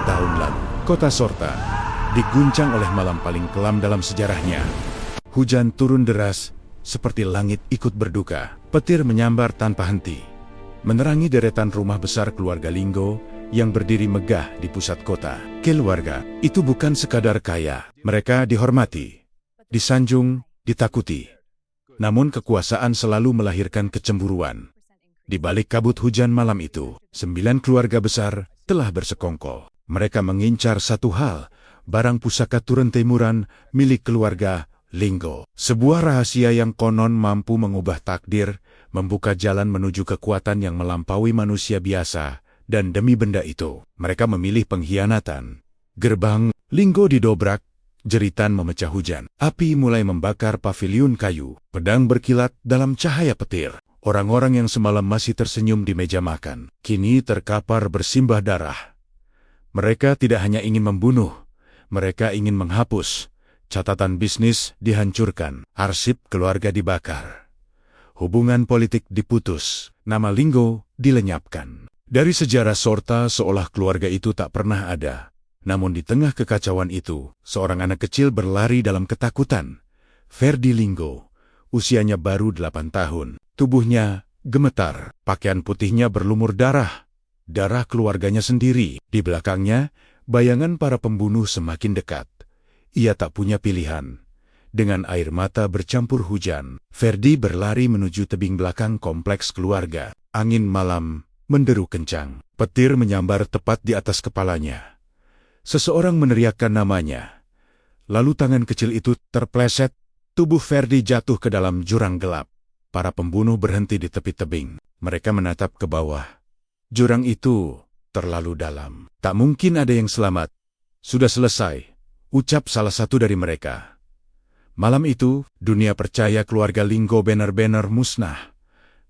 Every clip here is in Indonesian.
tahun lalu, kota Sorta diguncang oleh malam paling kelam dalam sejarahnya. Hujan turun deras, seperti langit ikut berduka. Petir menyambar tanpa henti, menerangi deretan rumah besar keluarga Linggo yang berdiri megah di pusat kota. Keluarga itu bukan sekadar kaya, mereka dihormati, disanjung, ditakuti. Namun kekuasaan selalu melahirkan kecemburuan. Di balik kabut hujan malam itu, 9 keluarga besar telah bersekongkol. Mereka mengincar satu hal, barang pusaka turun temuran milik keluarga Linggo. Sebuah rahasia yang konon mampu mengubah takdir, membuka jalan menuju kekuatan yang melampaui manusia biasa, dan demi benda itu, mereka memilih pengkhianatan. Gerbang Linggo didobrak, jeritan memecah hujan. Api mulai membakar paviliun kayu, pedang berkilat dalam cahaya petir. Orang-orang yang semalam masih tersenyum di meja makan, kini terkapar bersimbah darah. Mereka tidak hanya ingin membunuh, mereka ingin menghapus. Catatan bisnis dihancurkan, arsip keluarga dibakar. Hubungan politik diputus, nama Linggo dilenyapkan. Dari sejarah Sorta seolah keluarga itu tak pernah ada. Namun di tengah kekacauan itu, seorang anak kecil berlari dalam ketakutan. Ferdi Linggo, usianya baru 8 tahun. Tubuhnya gemetar, pakaian putihnya berlumur darah. Darah keluarganya sendiri. Di belakangnya, bayangan para pembunuh semakin dekat. Ia tak punya pilihan. Dengan air mata bercampur hujan, Ferdi berlari menuju tebing belakang kompleks keluarga. Angin malam menderu kencang. Petir menyambar tepat di atas kepalanya. Seseorang meneriakkan namanya. Lalu tangan kecil itu terpleset. Tubuh Ferdi jatuh ke dalam jurang gelap. Para pembunuh berhenti di tepi tebing. Mereka menatap ke bawah. Jurang itu terlalu dalam. Tak mungkin ada yang selamat. Sudah selesai, ucap salah satu dari mereka. Malam itu, dunia percaya keluarga Linggo benar-benar musnah.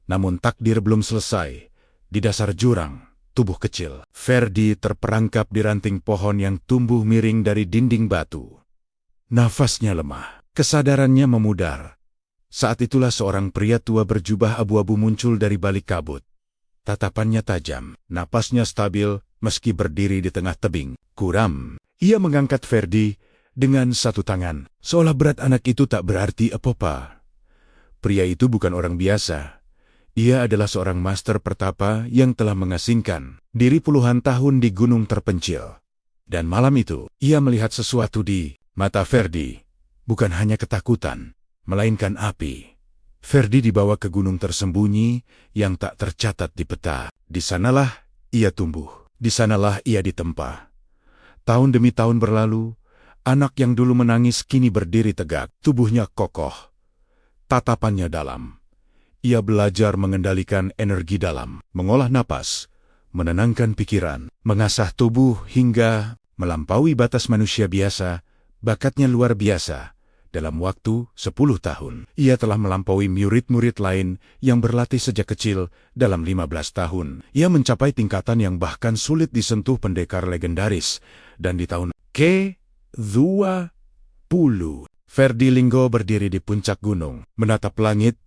Namun takdir belum selesai. Di dasar jurang, tubuh kecil Ferdi terperangkap di ranting pohon yang tumbuh miring dari dinding batu. Nafasnya lemah, kesadarannya memudar. Saat itulah seorang pria tua berjubah abu-abu muncul dari balik kabut. Tatapannya tajam, napasnya stabil meski berdiri di tengah tebing. Kuram, ia mengangkat Ferdi dengan satu tangan, seolah berat anak itu tak berarti apa-apa. Pria itu bukan orang biasa. Ia adalah seorang master pertapa yang telah mengasingkan diri puluhan tahun di gunung terpencil. Dan malam itu, ia melihat sesuatu di mata Ferdi. Bukan hanya ketakutan, melainkan api. Ferdi dibawa ke gunung tersembunyi yang tak tercatat di peta. Di sanalah ia tumbuh. Di sanalah ia ditempa. Tahun demi tahun berlalu, anak yang dulu menangis kini berdiri tegak. Tubuhnya kokoh, tatapannya dalam. Ia belajar mengendalikan energi dalam, mengolah napas, menenangkan pikiran, mengasah tubuh hingga melampaui batas manusia biasa. Bakatnya luar biasa. Dalam waktu 10 tahun, ia telah melampaui murid-murid lain yang berlatih sejak kecil. Dalam 15 tahun, ia mencapai tingkatan yang bahkan sulit disentuh pendekar legendaris. Dan di tahun ke-20, Ferdi Linggo berdiri di puncak gunung, menatap langit,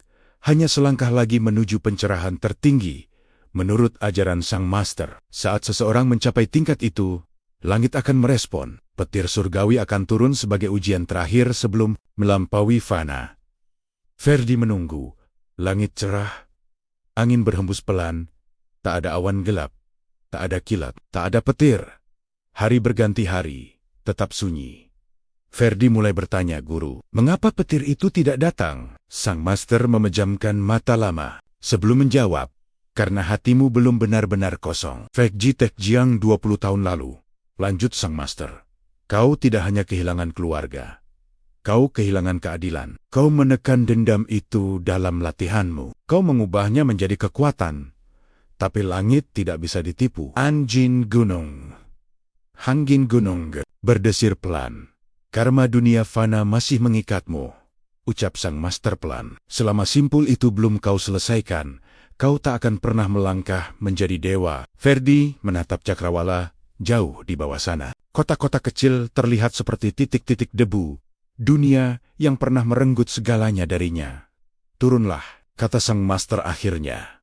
hanya selangkah lagi menuju pencerahan tertinggi. Menurut ajaran sang master, saat seseorang mencapai tingkat itu, langit akan merespon. Petir surgawi akan turun sebagai ujian terakhir sebelum melampaui fana. Ferdi menunggu. Langit cerah. Angin berhembus pelan. Tak ada awan gelap. Tak ada kilat. Tak ada petir. Hari berganti hari. Tetap sunyi. Ferdi mulai bertanya, "Guru, mengapa petir itu tidak datang?" Sang master memejamkan mata lama. Sebelum menjawab, "Karena hatimu belum benar-benar kosong." Fekji Tekjiang 20 tahun lalu. Lanjut sang master. Kau tidak hanya kehilangan keluarga. Kau kehilangan keadilan. Kau menekan dendam itu dalam latihanmu. Kau mengubahnya menjadi kekuatan. Tapi langit tidak bisa ditipu. Anjin gunung. Hangin gunung. Berdesir pelan. Karma dunia fana masih mengikatmu. Ucap sang master pelan. Selama simpul itu belum kau selesaikan, kau tak akan pernah melangkah menjadi dewa. Ferdi menatap cakrawala jauh di bawah sana. Kota-kota kecil terlihat seperti titik-titik debu. Dunia yang pernah merenggut segalanya darinya. "Turunlah," kata sang master akhirnya.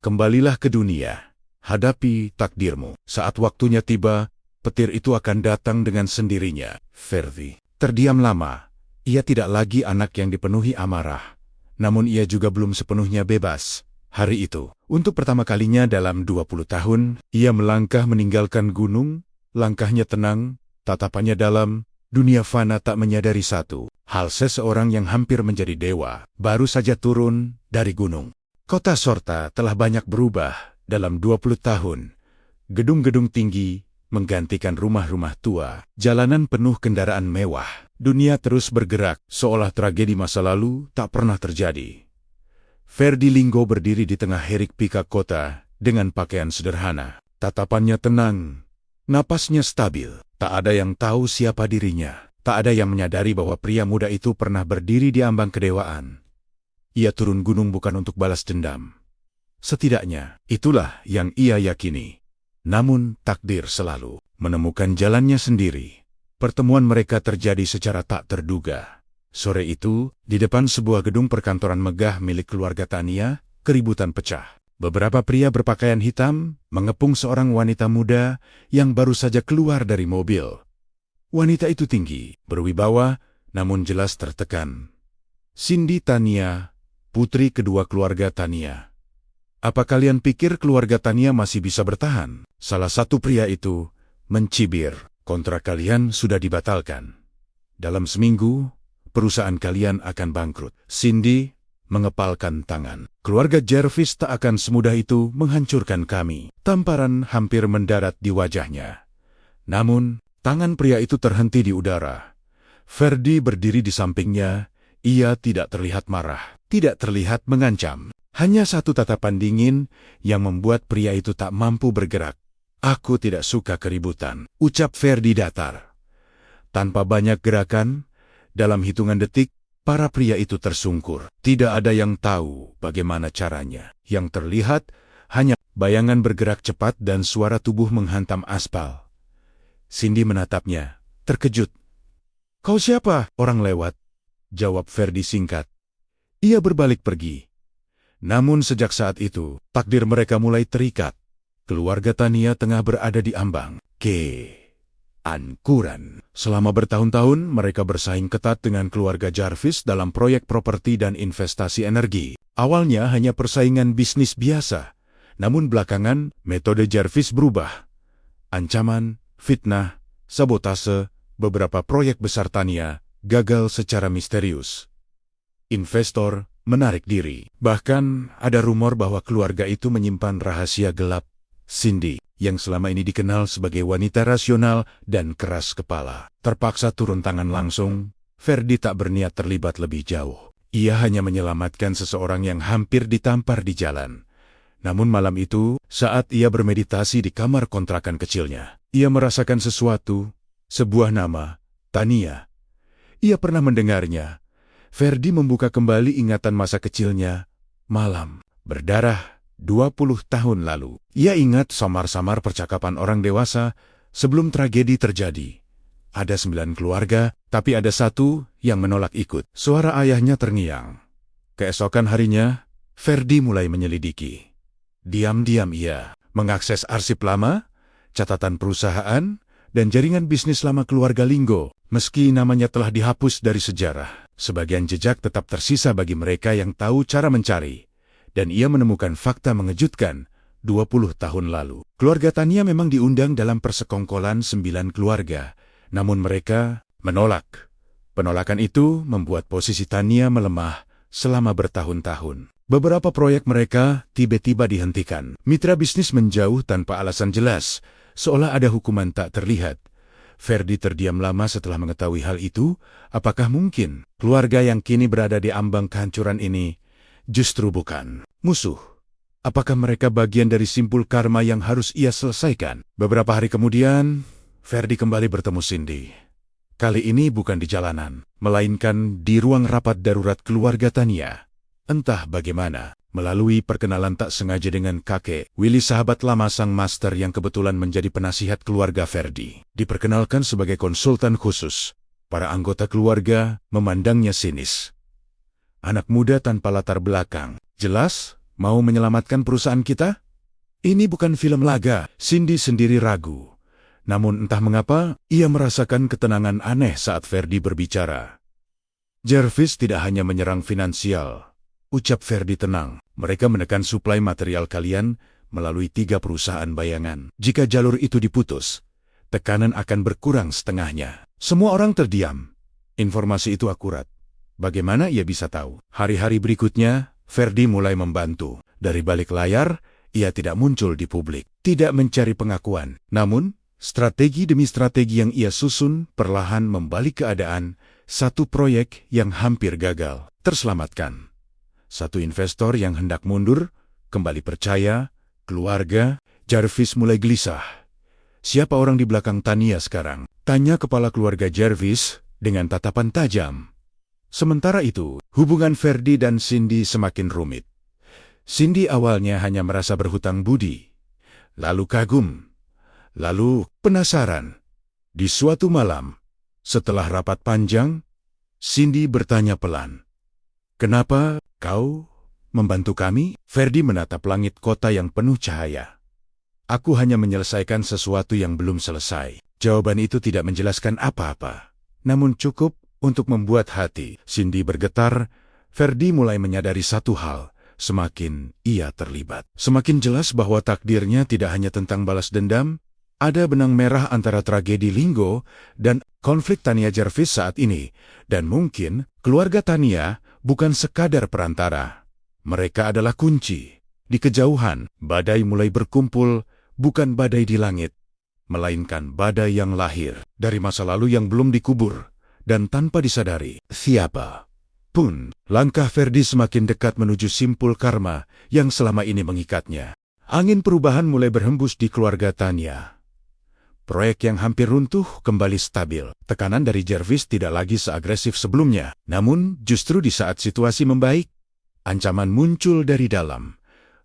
"Kembalilah ke dunia. Hadapi takdirmu." Saat waktunya tiba, petir itu akan datang dengan sendirinya. Ferdi terdiam lama. Ia tidak lagi anak yang dipenuhi amarah. Namun ia juga belum sepenuhnya bebas. Hari itu, untuk pertama kalinya dalam 20 tahun, ia melangkah meninggalkan gunung. Langkahnya tenang, tatapannya dalam. Dunia fana tak menyadari satu hal, seseorang yang hampir menjadi dewa baru saja turun dari gunung. Kota Sorta telah banyak berubah dalam 20 tahun. Gedung-gedung tinggi menggantikan rumah-rumah tua. Jalanan penuh kendaraan mewah. Dunia terus bergerak, seolah tragedi masa lalu tak pernah terjadi. Ferdi Linggo berdiri di tengah hiruk-pikuk kota dengan pakaian sederhana. Tatapannya tenang, napasnya stabil. Tak ada yang tahu siapa dirinya. Tak ada yang menyadari bahwa pria muda itu pernah berdiri di ambang kedewaan. Ia turun gunung bukan untuk balas dendam. Setidaknya, itulah yang ia yakini. Namun, takdir selalu menemukan jalannya sendiri. Pertemuan mereka terjadi secara tak terduga. Sore itu, di depan sebuah gedung perkantoran megah milik keluarga Tania, keributan pecah. Beberapa pria berpakaian hitam mengepung seorang wanita muda yang baru saja keluar dari mobil. Wanita itu tinggi, berwibawa, namun jelas tertekan. Cindy Tania, putri kedua keluarga Tania. Apa kalian pikir keluarga Tania masih bisa bertahan? Salah satu pria itu mencibir. Kontrak kalian sudah dibatalkan. Dalam seminggu, perusahaan kalian akan bangkrut. Cindy mengepalkan tangan. Keluarga Jarvis tak akan semudah itu menghancurkan kami. Tamparan hampir mendarat di wajahnya. Namun, tangan pria itu terhenti di udara. Ferdi berdiri di sampingnya. Ia tidak terlihat marah, tidak terlihat mengancam. Hanya satu tatapan dingin yang membuat pria itu tak mampu bergerak. Aku tidak suka keributan, ucap Ferdi datar. Tanpa banyak gerakan, dalam hitungan detik, para pria itu tersungkur. Tidak ada yang tahu bagaimana caranya. Yang terlihat hanya bayangan bergerak cepat dan suara tubuh menghantam aspal. Cindy menatapnya, terkejut. Kau siapa? Orang lewat, jawab Ferdi singkat. Ia berbalik pergi. Namun sejak saat itu, takdir mereka mulai terikat. Keluarga Tania tengah berada di ambang kehancuran. Selama bertahun-tahun, mereka bersaing ketat dengan keluarga Jarvis dalam proyek properti dan investasi energi. Awalnya hanya persaingan bisnis biasa, namun belakangan metode Jarvis berubah. Ancaman, fitnah, sabotase, beberapa proyek besar Tania gagal secara misterius. Investor menarik diri. Bahkan ada rumor bahwa keluarga itu menyimpan rahasia gelap. Cindy, yang selama ini dikenal sebagai wanita rasional dan keras kepala, terpaksa turun tangan langsung. Ferdi tak berniat terlibat lebih jauh. Ia hanya menyelamatkan seseorang yang hampir ditampar di jalan. Namun malam itu, saat ia bermeditasi di kamar kontrakan kecilnya, ia merasakan sesuatu, sebuah nama, Tania. Ia pernah mendengarnya. Ferdi membuka kembali ingatan masa kecilnya, malam berdarah 20 tahun lalu. Ia ingat samar-samar percakapan orang dewasa sebelum tragedi terjadi. Ada 9 keluarga, tapi ada satu yang menolak ikut. Suara ayahnya terngiang. Keesokan harinya, Ferdi mulai menyelidiki. Diam-diam ia mengakses arsip lama, catatan perusahaan, dan jaringan bisnis lama keluarga Linggo. Meski namanya telah dihapus dari sejarah, sebagian jejak tetap tersisa bagi mereka yang tahu cara mencari. Dan ia menemukan fakta mengejutkan 20 tahun lalu. Keluarga Tania memang diundang dalam persekongkolan 9 keluarga, namun mereka menolak. Penolakan itu membuat posisi Tania melemah selama bertahun-tahun. Beberapa proyek mereka tiba-tiba dihentikan. Mitra bisnis menjauh tanpa alasan jelas, seolah ada hukuman tak terlihat. Ferdi terdiam lama setelah mengetahui hal itu. Apakah mungkin keluarga yang kini berada di ambang kehancuran ini justru bukan musuh? Apakah mereka bagian dari simpul karma yang harus ia selesaikan? Beberapa hari kemudian, Ferdi kembali bertemu Cindy. Kali ini bukan di jalanan, melainkan di ruang rapat darurat keluarga Tania. Entah bagaimana, melalui perkenalan tak sengaja dengan kakek, Willy, sahabat lama sang master yang kebetulan menjadi penasihat keluarga Ferdi, diperkenalkan sebagai konsultan khusus. Para anggota keluarga memandangnya sinis. Anak muda tanpa latar belakang, jelas mau menyelamatkan perusahaan kita? Ini bukan film laga. Cindy sendiri ragu. Namun entah mengapa, ia merasakan ketenangan aneh saat Ferdi berbicara. Jervis tidak hanya menyerang finansial, ucap Ferdi tenang. Mereka menekan suplai material kalian melalui 3 perusahaan bayangan. Jika jalur itu diputus, tekanan akan berkurang setengahnya. Semua orang terdiam. Informasi itu akurat. Bagaimana ia bisa tahu? Hari-hari berikutnya, Ferdi mulai membantu. Dari balik layar, ia tidak muncul di publik. Tidak mencari pengakuan. Namun, strategi demi strategi yang ia susun perlahan membalik keadaan. Satu proyek yang hampir gagal terselamatkan. Satu investor yang hendak mundur kembali percaya. Keluarga Jervis mulai gelisah. Siapa orang di belakang Tania sekarang? Tanya kepala keluarga Jervis dengan tatapan tajam. Sementara itu, hubungan Ferdi dan Cindy semakin rumit. Cindy awalnya hanya merasa berhutang budi, lalu kagum, lalu penasaran. Di suatu malam, setelah rapat panjang, Cindy bertanya pelan, "Kenapa kau membantu kami?" Ferdi menatap langit kota yang penuh cahaya. "Aku hanya menyelesaikan sesuatu yang belum selesai." Jawaban itu tidak menjelaskan apa-apa, namun cukup untuk membuat hati Cindy bergetar. Ferdi mulai menyadari satu hal. Semakin ia terlibat, semakin jelas bahwa takdirnya tidak hanya tentang balas dendam. Ada benang merah antara tragedi Linggo dan konflik Tania Jervis saat ini. Dan mungkin keluarga Tania bukan sekadar perantara. Mereka adalah kunci. Di kejauhan, badai mulai berkumpul, bukan badai di langit, melainkan badai yang lahir dari masa lalu yang belum dikubur. Dan tanpa disadari, siapa pun, langkah Ferdi semakin dekat menuju simpul karma yang selama ini mengikatnya. Angin perubahan mulai berhembus di keluarga Tania. Proyek yang hampir runtuh kembali stabil. Tekanan dari Jervis tidak lagi seagresif sebelumnya. Namun, justru di saat situasi membaik, ancaman muncul dari dalam.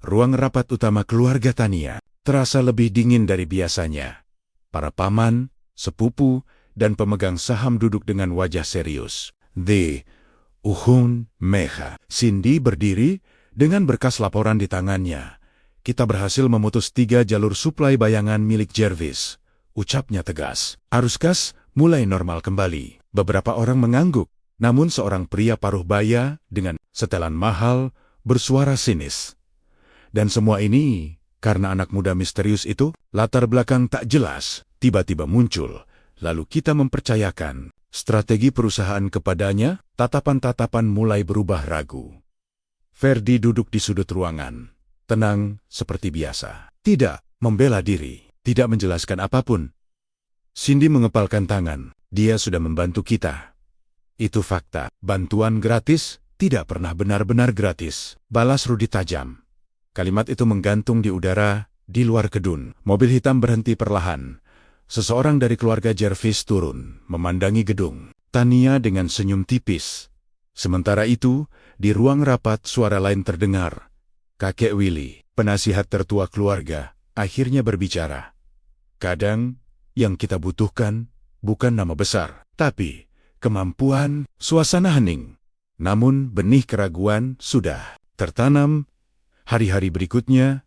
Ruang rapat utama keluarga Tania terasa lebih dingin dari biasanya. Para paman, sepupu, dan pemegang saham duduk dengan wajah serius. Uhun Meha. Cindy berdiri dengan berkas laporan di tangannya. "Kita berhasil memutus 3 jalur suplai bayangan milik Jervis," ucapnya tegas. Arus gas mulai normal kembali. Beberapa orang mengangguk, namun seorang pria paruh baya dengan setelan mahal bersuara sinis. "Dan semua ini karena anak muda misterius itu?" Latar belakang tak jelas tiba-tiba muncul, lalu kita mempercayakan strategi perusahaan kepadanya. Tatapan-tatapan mulai berubah ragu. Ferdi duduk di sudut ruangan, tenang seperti biasa. Tidak membela diri, tidak menjelaskan apapun. Cindy mengepalkan tangan. "Dia sudah membantu kita. Itu fakta. Bantuan gratis tidak pernah benar-benar gratis," balas Rudi tajam. Kalimat itu menggantung di udara di luar gedung. Mobil hitam berhenti perlahan. Seseorang dari keluarga Jervis turun, memandangi gedung. Tania dengan senyum tipis. Sementara itu, di ruang rapat suara lain terdengar. Kakek Willy, penasihat tertua keluarga, akhirnya berbicara. "Kadang, yang kita butuhkan bukan nama besar, tapi kemampuan." Suasana hening. Namun benih keraguan sudah tertanam. Hari-hari berikutnya,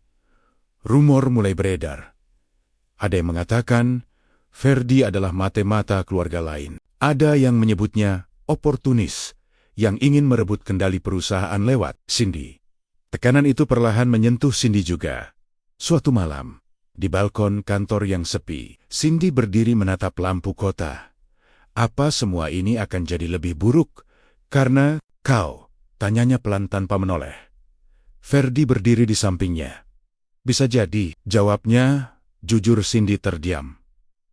rumor mulai beredar. Ada yang mengatakan Ferdi adalah mata-mata keluarga lain. Ada yang menyebutnya oportunis, yang ingin merebut kendali perusahaan lewat Cindy. Tekanan itu perlahan menyentuh Cindy juga. Suatu malam, di balkon kantor yang sepi, Cindy berdiri menatap lampu kota. "Apa semua ini akan jadi lebih buruk karena kau?" tanyanya pelan tanpa menoleh. Ferdi berdiri di sampingnya. "Bisa jadi," jawabnya. Jujur Cindy terdiam.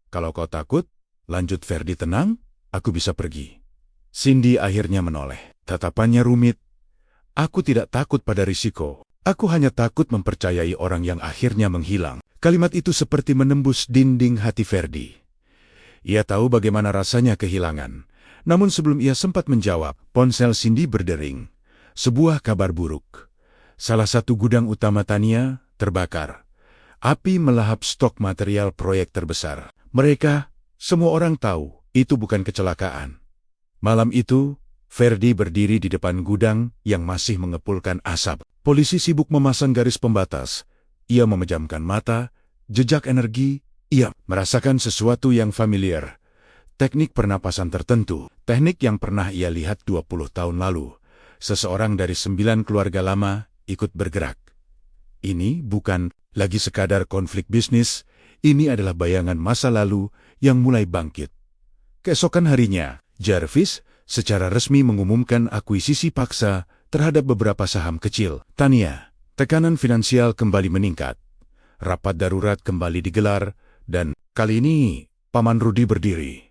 "Kalau kau takut," lanjut Ferdi tenang, "aku bisa pergi." Cindy akhirnya menoleh. Tatapannya rumit. "Aku tidak takut pada risiko. Aku hanya takut mempercayai orang yang akhirnya menghilang." Kalimat itu seperti menembus dinding hati Ferdi. Ia tahu bagaimana rasanya kehilangan. Namun sebelum ia sempat menjawab, ponsel Cindy berdering. Sebuah kabar buruk. Salah satu gudang utama Tania terbakar. Api melahap stok material proyek terbesar. Mereka, semua orang tahu, itu bukan kecelakaan. Malam itu, Ferdi berdiri di depan gudang yang masih mengepulkan asap. Polisi sibuk memasang garis pembatas. Ia memejamkan mata, jejak energi Ia merasakan sesuatu yang familiar. Teknik pernapasan tertentu, teknik yang pernah ia lihat 20 tahun lalu. Seseorang dari 9 keluarga lama ikut bergerak. Ini bukan lagi sekadar konflik bisnis, ini adalah bayangan masa lalu yang mulai bangkit. Keesokan harinya, Jarvis secara resmi mengumumkan akuisisi paksa terhadap beberapa saham kecil Tania. Tekanan finansial kembali meningkat. Rapat darurat kembali digelar, dan kali ini Paman Rudi berdiri.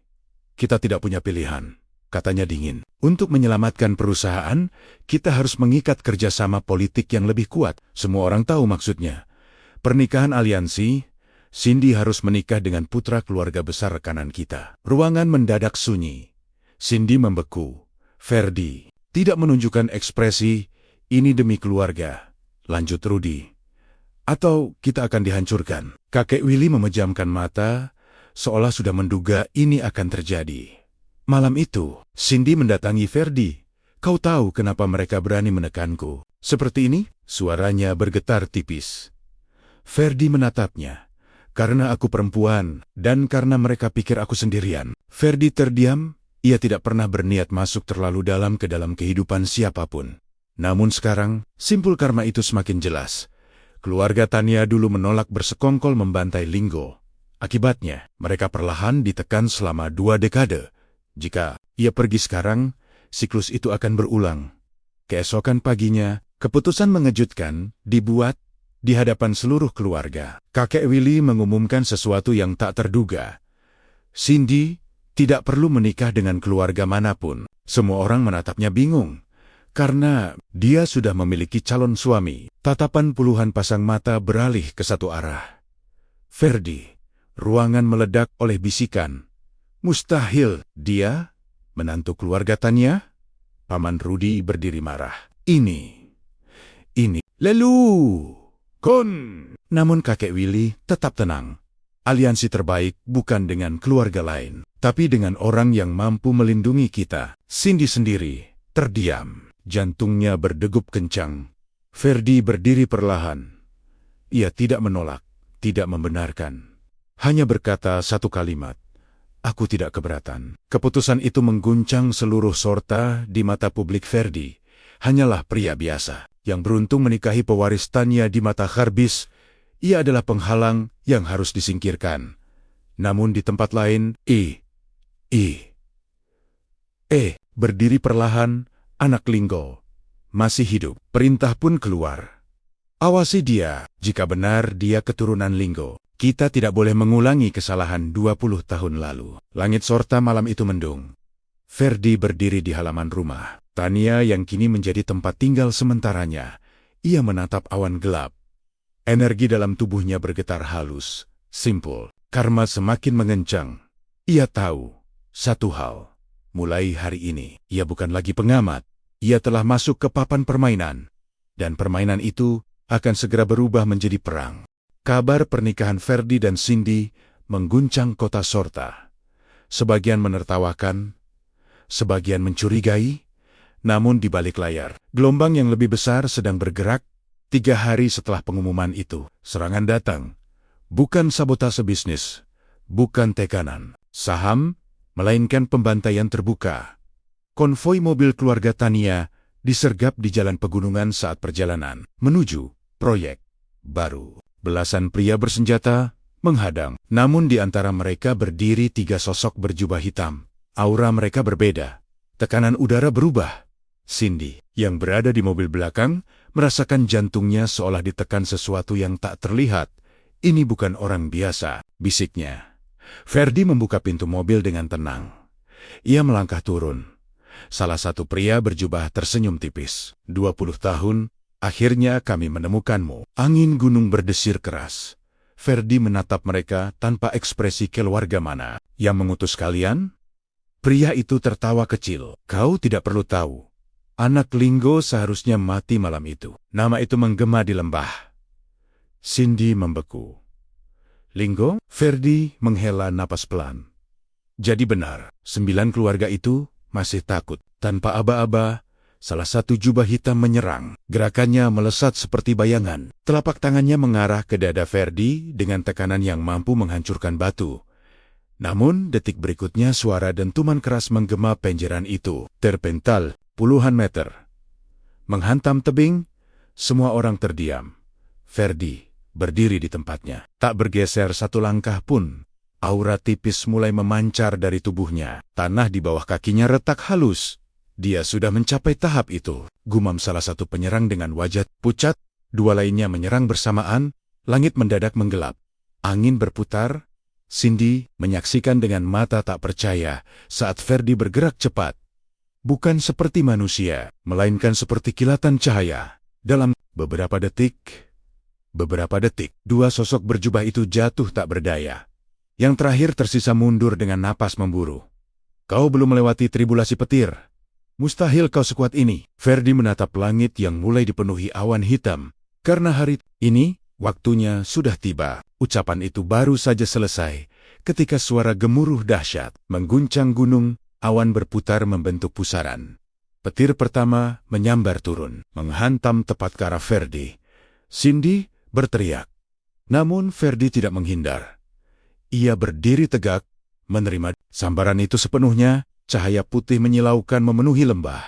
Kita tidak punya pilihan, katanya dingin. Untuk menyelamatkan perusahaan, kita harus mengikat kerjasama politik yang lebih kuat. Semua orang tahu maksudnya. Pernikahan aliansi, Cindy harus menikah dengan putra keluarga besar rekanan kita. Ruangan mendadak sunyi. Cindy membeku. Ferdi tidak menunjukkan ekspresi, ini demi keluarga. Lanjut Rudi. Atau kita akan dihancurkan. Kakek Willy memejamkan mata, seolah sudah menduga ini akan terjadi. Malam itu, Cindy mendatangi Ferdi. Kau tahu kenapa mereka berani menekanku? Seperti ini, suaranya bergetar tipis. Ferdi menatapnya. Karena aku perempuan, dan karena mereka pikir aku sendirian. Ferdi terdiam, ia tidak pernah berniat masuk terlalu dalam ke dalam kehidupan siapapun. Namun sekarang, simpul karma itu semakin jelas. Keluarga Tania dulu menolak bersekongkol membantai Linggo. Akibatnya, mereka perlahan ditekan selama 2 dekade. Jika ia pergi sekarang, siklus itu akan berulang. Keesokan paginya, keputusan mengejutkan dibuat di hadapan seluruh keluarga. Kakek Willy mengumumkan sesuatu yang tak terduga. Cindy tidak perlu menikah dengan keluarga manapun. Semua orang menatapnya bingung. Karena dia sudah memiliki calon suami. Tatapan puluhan pasang mata beralih ke satu arah. Ferdi, ruangan meledak oleh bisikan. Mustahil, dia, menantu keluarga Tania? Paman Rudi berdiri marah. Ini, lalu, Kon. Namun kakek Willy tetap tenang. Aliansi terbaik bukan dengan keluarga lain, tapi dengan orang yang mampu melindungi kita. Cindy sendiri terdiam, jantungnya berdegup kencang. Ferdi berdiri perlahan. Ia tidak menolak, tidak membenarkan. Hanya berkata satu kalimat. Aku tidak keberatan. Keputusan itu mengguncang seluruh sorta di mata publik. Ferdi hanyalah pria biasa yang beruntung menikahi pewaris Tania. Di mata Kharbis, ia adalah penghalang yang harus disingkirkan. Namun di tempat lain, berdiri perlahan, anak Linggo. Masih hidup. Perintah pun keluar. Awasi dia, jika benar dia keturunan Linggo. Kita tidak boleh mengulangi kesalahan 20 tahun lalu. Langit sorta malam itu mendung. Ferdi berdiri di halaman rumah. Tania yang kini menjadi tempat tinggal sementaranya. Ia menatap awan gelap. Energi dalam tubuhnya bergetar halus. Simpul. Karma semakin mengencang. Ia tahu satu hal. Mulai hari ini, ia bukan lagi pengamat. Ia telah masuk ke papan permainan. Dan permainan itu akan segera berubah menjadi perang. Kabar pernikahan Ferdi dan Cindy mengguncang kota Sorta. Sebagian menertawakan, sebagian mencurigai, namun di balik layar, gelombang yang lebih besar sedang bergerak. 3 hari setelah pengumuman itu, serangan datang. Bukan sabotase bisnis, bukan tekanan saham, melainkan pembantaian terbuka. Konvoi mobil keluarga Tania disergap di jalan pegunungan saat perjalanan menuju proyek baru. Belasan pria bersenjata menghadang, namun di antara mereka berdiri 3 sosok berjubah hitam. Aura mereka berbeda. Tekanan udara berubah. Cindy, yang berada di mobil belakang, merasakan jantungnya seolah ditekan sesuatu yang tak terlihat. Ini bukan orang biasa, bisiknya. Ferdi membuka pintu mobil dengan tenang. Ia melangkah turun. Salah satu pria berjubah tersenyum tipis. 20 tahun. Akhirnya kami menemukanmu. Angin gunung berdesir keras. Ferdi menatap mereka tanpa ekspresi. Keluarga mana yang mengutus kalian? Pria itu tertawa kecil. Kau tidak perlu tahu. Anak Linggo seharusnya mati malam itu. Nama itu menggema di lembah. Cindy membeku. Linggo? Ferdi menghela napas pelan. Jadi benar, 9 keluarga itu masih takut. Tanpa aba-aba, salah satu jubah hitam menyerang. Gerakannya melesat seperti bayangan. Telapak tangannya mengarah ke dada Ferdi dengan tekanan yang mampu menghancurkan batu. Namun, detik berikutnya suara dentuman keras menggema penjeran itu. Terpental puluhan meter. Menghantam tebing, semua orang terdiam. Ferdi berdiri di tempatnya. Tak bergeser satu langkah pun. Aura tipis mulai memancar dari tubuhnya. Tanah di bawah kakinya retak halus. Dia sudah mencapai tahap itu. Gumam salah satu penyerang dengan wajah pucat. Dua lainnya menyerang bersamaan. Langit mendadak menggelap. Angin berputar. Cindy menyaksikan dengan mata tak percaya saat Ferdi bergerak cepat. Bukan seperti manusia, melainkan seperti kilatan cahaya. Dalam beberapa detik, dua sosok berjubah itu jatuh tak berdaya. Yang terakhir tersisa mundur dengan napas memburu. Kau belum melewati tribulasi petir. Mustahil kau sekuat ini. Ferdi menatap langit yang mulai dipenuhi awan hitam. Karena hari ini, waktunya sudah tiba. Ucapan itu baru saja selesai ketika suara gemuruh dahsyat mengguncang gunung, awan berputar membentuk pusaran. Petir pertama menyambar turun, menghantam tepat ke arah Ferdi. Cindy berteriak. Namun Ferdi tidak menghindar. Ia berdiri tegak, menerima sambaran itu sepenuhnya. Cahaya putih menyilaukan memenuhi lembah.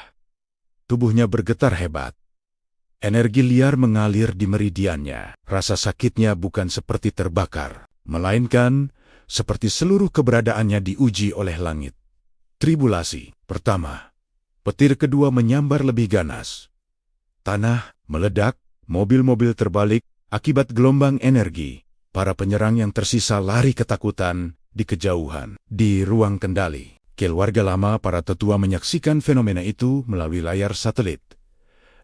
Tubuhnya bergetar hebat. Energi liar mengalir di meridiannya. Rasa sakitnya bukan seperti terbakar, melainkan seperti seluruh keberadaannya diuji oleh langit. Tribulasi pertama. Petir kedua menyambar lebih ganas. Tanah meledak, mobil-mobil terbalik akibat gelombang energi. Para penyerang yang tersisa lari ketakutan di kejauhan. Di ruang kendali, keluarga lama para tetua menyaksikan fenomena itu melalui layar satelit.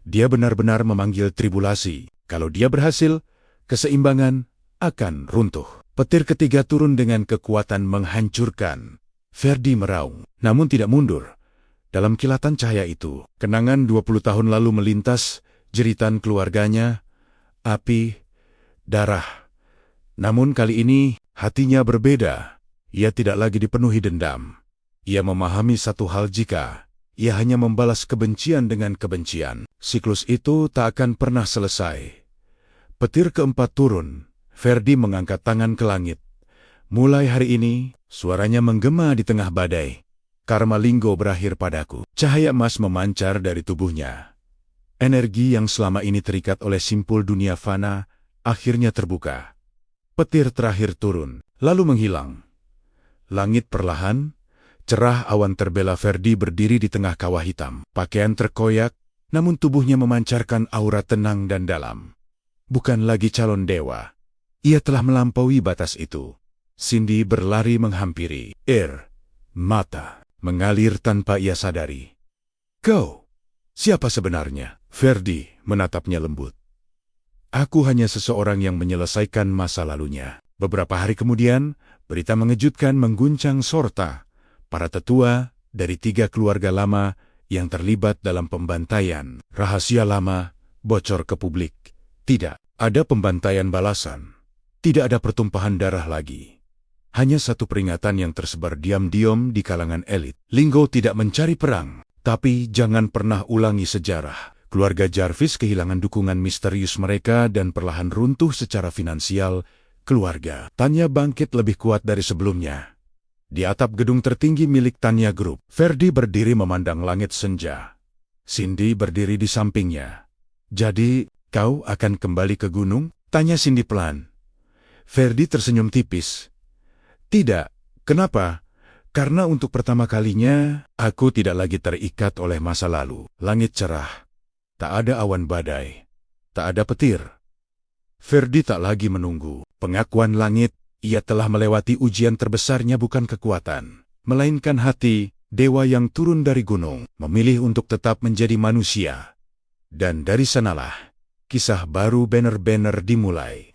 Dia benar-benar memanggil tribulasi. Kalau dia berhasil, keseimbangan akan runtuh. Petir ketiga turun dengan kekuatan menghancurkan. Ferdi meraung, namun tidak mundur. Dalam kilatan cahaya itu, kenangan 20 tahun lalu melintas, jeritan keluarganya, api, darah. Namun kali ini, hatinya berbeda. Ia tidak lagi dipenuhi dendam. Ia memahami satu hal jika ia hanya membalas kebencian dengan kebencian. Siklus itu tak akan pernah selesai. Petir keempat turun. Ferdi mengangkat tangan ke langit. Mulai hari ini, suaranya menggema di tengah badai. Karma Linggo berakhir padaku. Cahaya emas memancar dari tubuhnya. Energi yang selama ini terikat oleh simpul dunia fana, akhirnya terbuka. Petir terakhir turun, lalu menghilang. Langit perlahan, cerah awan terbela. Ferdi berdiri di tengah kawah hitam. Pakaian terkoyak, namun tubuhnya memancarkan aura tenang dan dalam. Bukan lagi calon dewa. Ia telah melampaui batas itu. Cindy berlari menghampiri. Mata mengalir tanpa ia sadari. Kau, siapa sebenarnya? Ferdi menatapnya lembut. Aku hanya seseorang yang menyelesaikan masa lalunya. Beberapa hari kemudian, berita mengejutkan mengguncang Sorta. Para tetua dari 3 keluarga lama yang terlibat dalam pembantaian. Rahasia lama bocor ke publik. Tidak ada pembantaian balasan. Tidak ada pertumpahan darah lagi. Hanya satu peringatan yang tersebar diam-diam di kalangan elit. Linggo tidak mencari perang, tapi jangan pernah ulangi sejarah. Keluarga Jarvis kehilangan dukungan misterius mereka dan perlahan runtuh secara finansial. Keluarga Tanya bangkit lebih kuat dari sebelumnya. Di atap gedung tertinggi milik Tanya Group, Ferdi berdiri memandang langit senja. Cindy berdiri di sampingnya. Jadi, kau akan kembali ke gunung? Tanya Cindy pelan. Ferdi tersenyum tipis. Tidak, kenapa? Karena untuk pertama kalinya, aku tidak lagi terikat oleh masa lalu. Langit cerah. Tak ada awan badai. Tak ada petir. Ferdi tak lagi menunggu. Pengakuan langit, ia telah melewati ujian terbesarnya bukan kekuatan, melainkan hati, dewa yang turun dari gunung, memilih untuk tetap menjadi manusia. Dan dari sanalah, kisah baru benar-benar dimulai.